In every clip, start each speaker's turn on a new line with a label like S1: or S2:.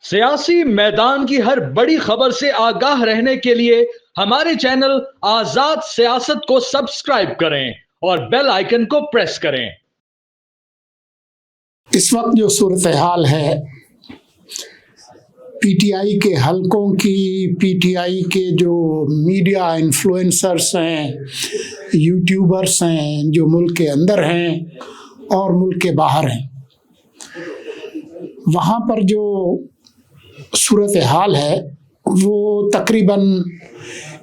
S1: سیاسی میدان کی ہر بڑی خبر سے آگاہ رہنے کے لیے ہمارے چینل آزاد سیاست کو سبسکرائب کریں اور بیل آئیکن کو پریس کریں۔
S2: اس وقت جو صورتحال ہے پی ٹی آئی کے حلقوں کی، پی ٹی آئی کے جو میڈیا انفلوئنسرز ہیں، یوٹیوبرز ہیں جو ملک کے اندر ہیں اور ملک کے باہر ہیں، وہاں پر جو صورتحال ہے وہ تقریباً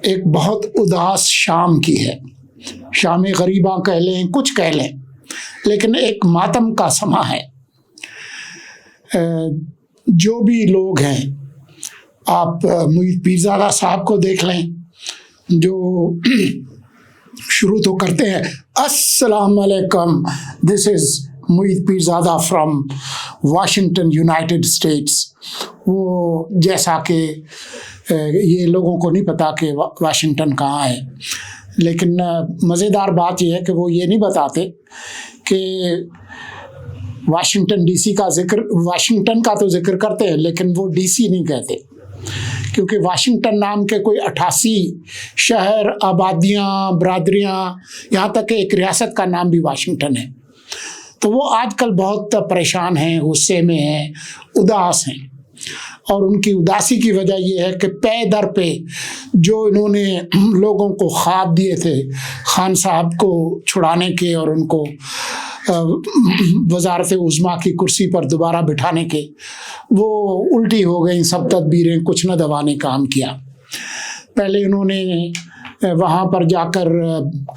S2: ایک بہت اداس شام کی ہے۔ شام غریباں کہہ لیں، کچھ کہہ لیں، لیکن ایک ماتم کا سماں ہے۔ جو بھی لوگ ہیں، آپ محیط پیرزادہ صاحب کو دیکھ لیں جو شروع تو کرتے ہیں السلام علیکم، this is Muhit Pirzada from Washington United States. وہ جیسا کہ یہ لوگوں کو نہیں پتا کہ واشنگٹن کہاں ہے، لیکن مزیدار بات یہ ہے کہ وہ یہ نہیں بتاتے کہ واشنگٹن ڈی سی کا ذکر، واشنگٹن کا تو ذکر کرتے ہیں لیکن وہ ڈی سی نہیں کہتے، کیونکہ واشنگٹن نام کے کوئی 88 شہر، آبادیاں، برادریاں، یہاں تک کہ ایک ریاست کا نام بھی واشنگٹن ہے۔ تو وہ آج کل بہت پریشان ہیں، غصے میں ہیں، اداس ہیں، اور ان کی اداسی کی وجہ یہ ہے کہ پے در پہ جو انہوں نے لوگوں کو خواب دیے تھے خان صاحب کو چھڑانے کے اور ان کو وزارت عظمیٰ کی کرسی پر دوبارہ بٹھانے کے، وہ الٹی ہو گئیں سب تدبیریں، کچھ نہ دوا نے کام کیا۔ پہلے انہوں نے وہاں پر جا کر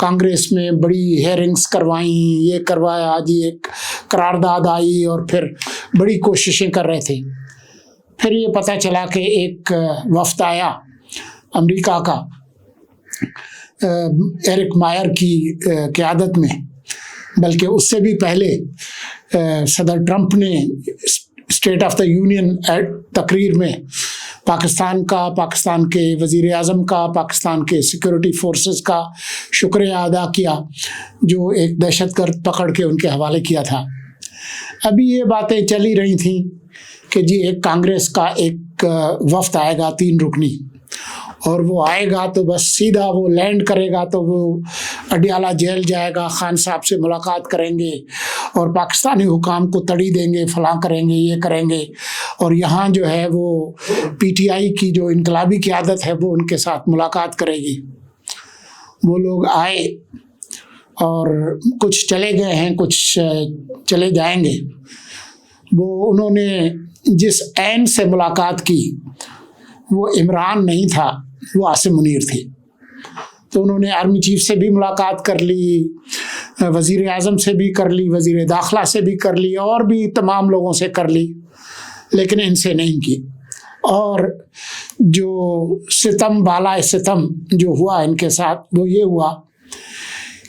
S2: کانگریس میں بڑی ہیئرنگز کروائیں، یہ کروایا، جی ایک قرارداد آئی، اور پھر بڑی کوششیں کر رہے تھے۔ پھر یہ پتہ چلا کہ ایک وفد آیا امریکہ کا ایرک مائر کی قیادت میں، بلکہ اس سے بھی پہلے صدر ٹرمپ نے اسٹیٹ آف دا یونین تقریر میں پاکستان کا، پاکستان کے وزیر اعظم کا، پاکستان کے سیکورٹی فورسز کا شکریہ ادا کیا جو ایک دہشت گرد پکڑ کے ان کے حوالے کیا تھا۔ ابھی یہ باتیں چلی رہی تھیں کہ جی ایک کانگریس کا ایک وفد آئے گا 3 رکنی، اور وہ آئے گا تو بس سیدھا وہ لینڈ کرے گا تو وہ اڈیالہ جیل جائے گا، خان صاحب سے ملاقات کریں گے اور پاکستانی حکام کو تڑی دیں گے، فلاں کریں گے، یہ کریں گے، اور یہاں جو ہے وہ پی ٹی آئی کی جو انقلابی قیادت ہے وہ ان کے ساتھ ملاقات کرے گی۔ وہ لوگ آئے اور کچھ چلے گئے ہیں، کچھ چلے جائیں گے۔ وہ انہوں نے جس عین سے ملاقات کی وہ عمران نہیں تھا، وہ عاصم منیر تھے۔ تو انہوں نے آرمی چیف سے بھی ملاقات کر لی، وزیر اعظم سے بھی کر لی، وزیر داخلہ سے بھی کر لی، اور بھی تمام لوگوں سے کر لی، لیکن ان سے نہیں کی۔ اور جو ستم بالائے ستم جو ہوا ان کے ساتھ وہ یہ ہوا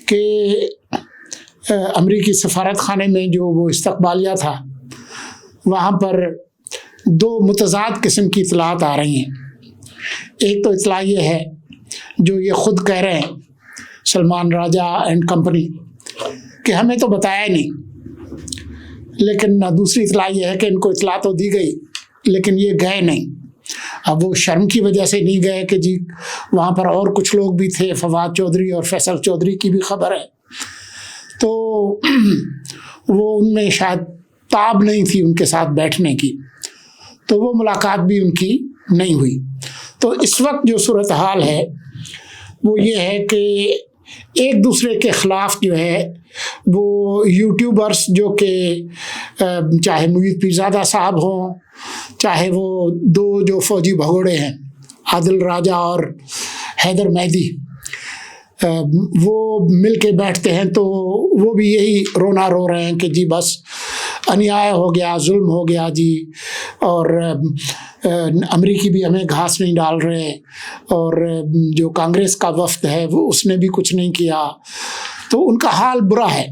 S2: کہ امریکی سفارت خانے میں جو وہ استقبالیہ تھا، وہاں پر 2 متضاد قسم کی اطلاعات آ رہی ہیں۔ ایک تو اطلاع یہ ہے جو یہ خود کہہ رہے ہیں سلمان راجہ اینڈ کمپنی کہ ہمیں تو بتایا ہی نہیں، لیکن دوسری اطلاع یہ ہے کہ ان کو اطلاع تو دی گئی لیکن یہ گئے نہیں۔ اب وہ شرم کی وجہ سے نہیں گئے کہ جی وہاں پر اور کچھ لوگ بھی تھے، فواد چودھری اور فیصل چودھری کی بھی خبر ہے، تو وہ ان میں شاید تاب نہیں تھی ان کے ساتھ بیٹھنے کی، تو وہ ملاقات بھی ان کی نہیں ہوئی۔ تو اس وقت جو صورتحال ہے وہ یہ ہے کہ ایک دوسرے کے خلاف جو ہے وہ یوٹیوبرز جو کہ چاہے محیط پیرزادہ صاحب ہوں، چاہے وہ 2 جو فوجی بھگوڑے ہیں عادل راجہ اور حیدر مہدی، وہ مل کے بیٹھتے ہیں تو وہ بھی یہی رونا رو رہے ہیں کہ جی بس انیائے ہو گیا، ظلم ہو گیا جی، اور امریکی بھی ہمیں گھاس نہیں ڈال رہے، اور جو کانگریس کا وفد ہے وہ اس نے بھی کچھ نہیں کیا۔ تو ان کا حال برا ہے،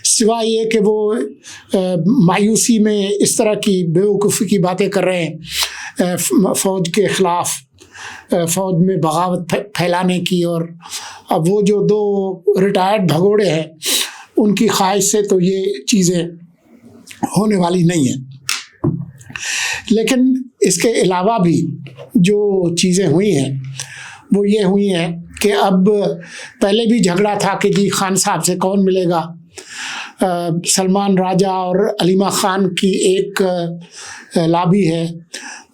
S2: سوائے یہ کہ وہ مایوسی میں اس طرح کی بیوقوفی کی باتیں کر رہے ہیں فوج کے خلاف، فوج میں بغاوت پھیلانے کی، اور اب وہ جو 2 ریٹائرڈ بھگوڑے ہیں ان کی خواہش سے تو یہ چیزیں ہونے والی نہیں ہیں۔ لیکن اس کے علاوہ بھی جو چیزیں ہوئی ہیں وہ یہ ہوئی ہیں کہ اب پہلے بھی جھگڑا تھا کہ جی خان صاحب سے کون ملے گا. سلمان راجہ اور علیمہ خان کی ایک لابی ہے,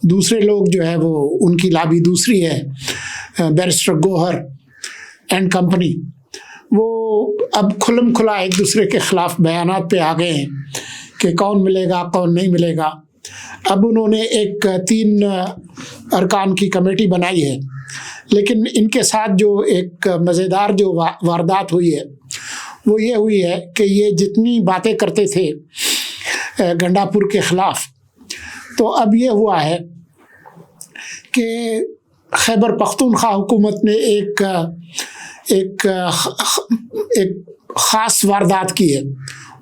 S2: دوسرے لوگ جو ہے وہ ان کی لابی دوسری ہے, بیرسٹر گوہر اینڈ کمپنی. وہ اب کھلم کھلا ایک دوسرے کے خلاف بیانات پہ آ گئے ہیں کہ کون ملے گا کون نہیں ملے گا. اب انہوں نے ایک 3 ارکان کی کمیٹی بنائی ہے, لیکن ان کے ساتھ جو ایک مزیدار جو واردات ہوئی ہے وہ یہ ہوئی ہے کہ یہ جتنی باتیں کرتے تھے گنڈا پور کے خلاف, تو اب یہ ہوا ہے کہ خیبر پختونخوا حکومت نے ایک خاص واردات کی ہے.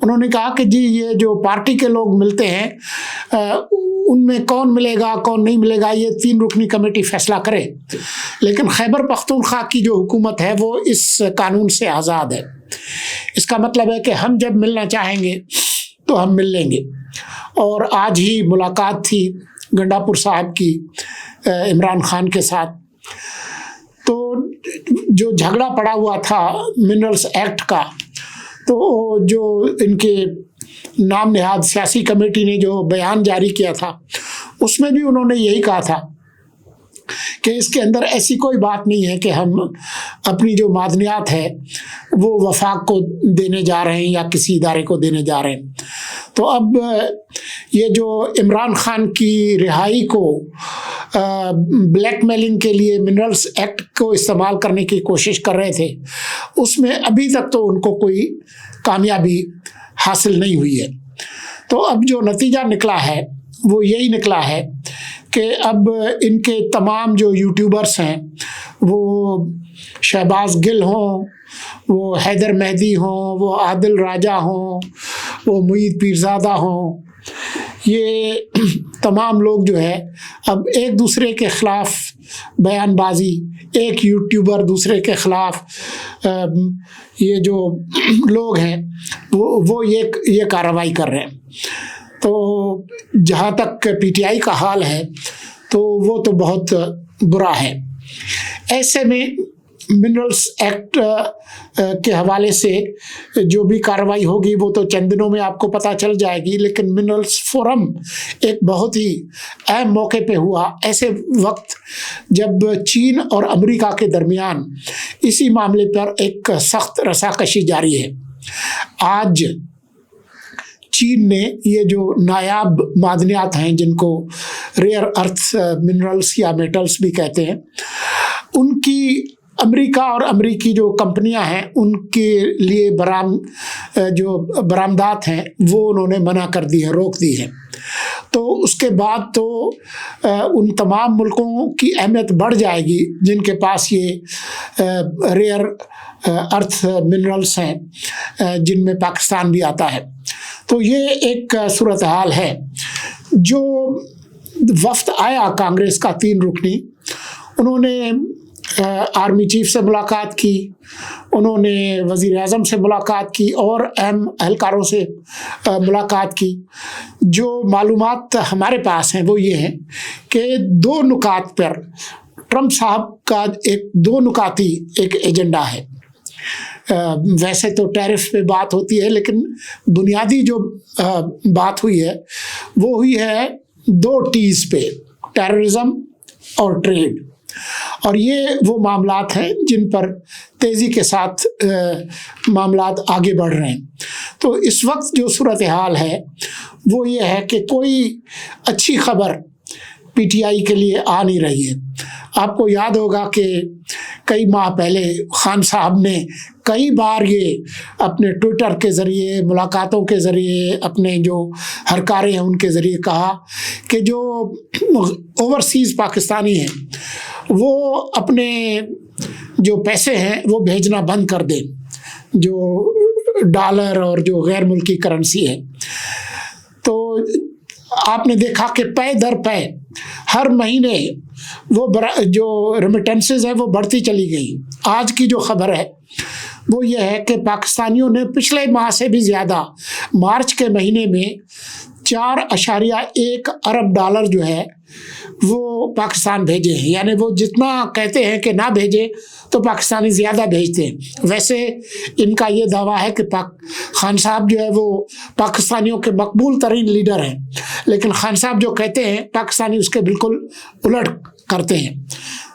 S2: انہوں نے کہا کہ جی یہ جو پارٹی کے لوگ ملتے ہیں ان میں کون ملے گا کون نہیں ملے گا یہ 3 رکنی کمیٹی فیصلہ کرے, لیکن خیبر پختونخوا کی جو حکومت ہے وہ اس قانون سے آزاد ہے. اس کا مطلب ہے کہ ہم جب ملنا چاہیں گے تو ہم مل لیں گے. اور آج ہی ملاقات تھی گنڈا پور صاحب کی عمران خان کے ساتھ. تو جو جھگڑا پڑا ہوا تھا منرلز ایکٹ کا, تو جو ان کے نام نہاد سیاسی کمیٹی نے جو بیان جاری کیا تھا اس میں بھی انہوں نے یہی کہا تھا کہ اس کے اندر ایسی کوئی بات نہیں ہے کہ ہم اپنی جو معدنیات ہے وہ وفاق کو دینے جا رہے ہیں یا کسی ادارے کو دینے جا رہے ہیں. تو اب یہ جو عمران خان کی رہائی کو بلیک میلنگ کے لیے منرلز ایکٹ کو استعمال کرنے کی کوشش کر رہے تھے, اس میں ابھی تک تو ان کو کوئی کامیابی حاصل نہیں ہوئی ہے. تو اب جو نتیجہ نکلا ہے وہ یہی نکلا ہے کہ اب ان کے تمام جو یوٹیوبرس ہیں, وہ شہباز گل ہوں, وہ حیدر مہدی ہوں, وہ عادل راجہ ہوں, وہ معید پیرزادہ ہوں, یہ تمام لوگ جو ہے اب ایک دوسرے کے خلاف بیان بازی, ایک یوٹیوبر دوسرے کے خلاف, یہ جو لوگ ہیں وہ یہ کارروائی کر رہے ہیں. تو جہاں تک پی ٹی آئی کا حال ہے تو وہ تو بہت برا ہے. ایسے میں منرلز ایکٹ کے حوالے سے جو بھی کارروائی ہوگی وہ تو چند دنوں میں آپ کو پتہ چل جائے گی, لیکن منرلز فورم ایک بہت ہی اہم موقع پہ ہوا, ایسے وقت جب چین اور امریکہ کے درمیان اسی معاملے پر ایک سخت رساکشی جاری ہے. آج چین نے یہ جو نایاب معدنیات ہیں جن کو ریئر ارتھ منرلز یا میٹلز بھی کہتے ہیں, ان کی امریکہ اور امریکی جو کمپنیاں ہیں ان کے لیے جو برآمدات ہیں وہ انہوں نے منع کر دی ہے, روک دی ہے. تو اس کے بعد تو ان تمام ملکوں کی اہمیت بڑھ جائے گی جن کے پاس یہ ریئر ارتھ منرلز ہیں, جن میں پاکستان بھی آتا ہے. تو یہ ایک صورتحال ہے. جو وفد آیا کانگریس کا 3 رکنی, انہوں نے آرمی چیف سے ملاقات کی, انہوں نے وزیر اعظم سے ملاقات کی اور اہم اہلکاروں سے ملاقات کی. جو معلومات ہمارے پاس ہیں وہ یہ ہیں کہ 2 نکات پر ٹرمپ صاحب کا ایک 2 نکاتی ایک ایجنڈا ہے. ویسے تو ٹیرف پہ بات ہوتی ہے, لیکن بنیادی جو بات ہوئی ہے وہ ہوئی ہے 2 ٹیز پہ, ٹیررزم اور ٹریڈ. اور یہ وہ معاملات ہیں جن پر تیزی کے ساتھ معاملات آگے بڑھ رہے ہیں. تو اس وقت جو صورتحال ہے وہ یہ ہے کہ کوئی اچھی خبر پی ٹی آئی کے لیے آ نہیں رہی ہے. آپ کو یاد ہوگا کہ کئی ماہ پہلے خان صاحب نے کئی بار یہ اپنے ٹویٹر کے ذریعے, ملاقاتوں کے ذریعے, اپنے جو ہرکارے ہیں ان کے ذریعے کہا کہ جو اوورسیز پاکستانی ہیں وہ اپنے جو پیسے ہیں وہ بھیجنا بند کر دیں, جو ڈالر اور جو غیر ملکی کرنسی ہے. تو آپ نے دیکھا کہ پے در پے ہر مہینے وہ جو ریمیٹنسز ہیں وہ بڑھتی چلی گئی. آج کی جو خبر ہے وہ یہ ہے کہ پاکستانیوں نے پچھلے ماہ سے بھی زیادہ, مارچ کے مہینے میں 4.1 ارب ڈالر جو ہے وہ پاکستان بھیجے ہیں، یعنی وہ جتنا کہتے ہیں کہ نہ بھیجے تو پاکستانی زیادہ بھیجتے ہیں۔ ویسے ان کا یہ دعویٰ ہے کہ خان صاحب جو ہے وہ پاکستانیوں کے مقبول ترین لیڈر ہیں، لیکن خان صاحب جو کہتے ہیں پاکستانی اس کے بالکل الٹ کرتے ہیں۔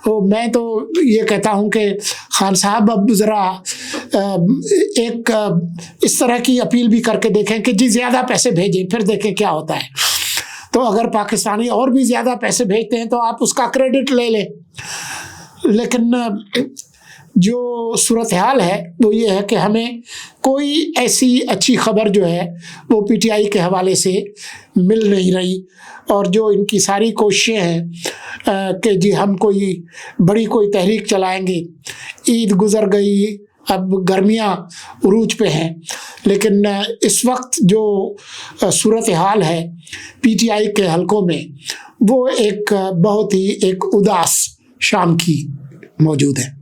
S2: تو میں تو یہ کہتا ہوں کہ خان صاحب اب ذرا ایک اس طرح کی اپیل بھی کر کے دیکھیں کہ جی زیادہ پیسے بھیجیں، پھر دیکھیں کیا ہوتا ہے۔ تو اگر پاکستانی اور بھی زیادہ پیسے بھیجتے ہیں تو آپ اس کا کریڈٹ لے لیں، لیکن جو صورتحال ہے وہ یہ ہے کہ ہمیں کوئی ایسی اچھی خبر جو ہے وہ پی ٹی آئی کے حوالے سے مل نہیں رہی، اور جو ان کی ساری کوششیں ہیں کہ جی ہم کوئی تحریک چلائیں گے، عید گزر گئی، اب گرمیاں عروج پہ ہیں، لیکن اس وقت جو صورتحال ہے پی ٹی آئی کے حلقوں میں وہ ایک بہت ہی ایک اداس شام کی موجود ہے۔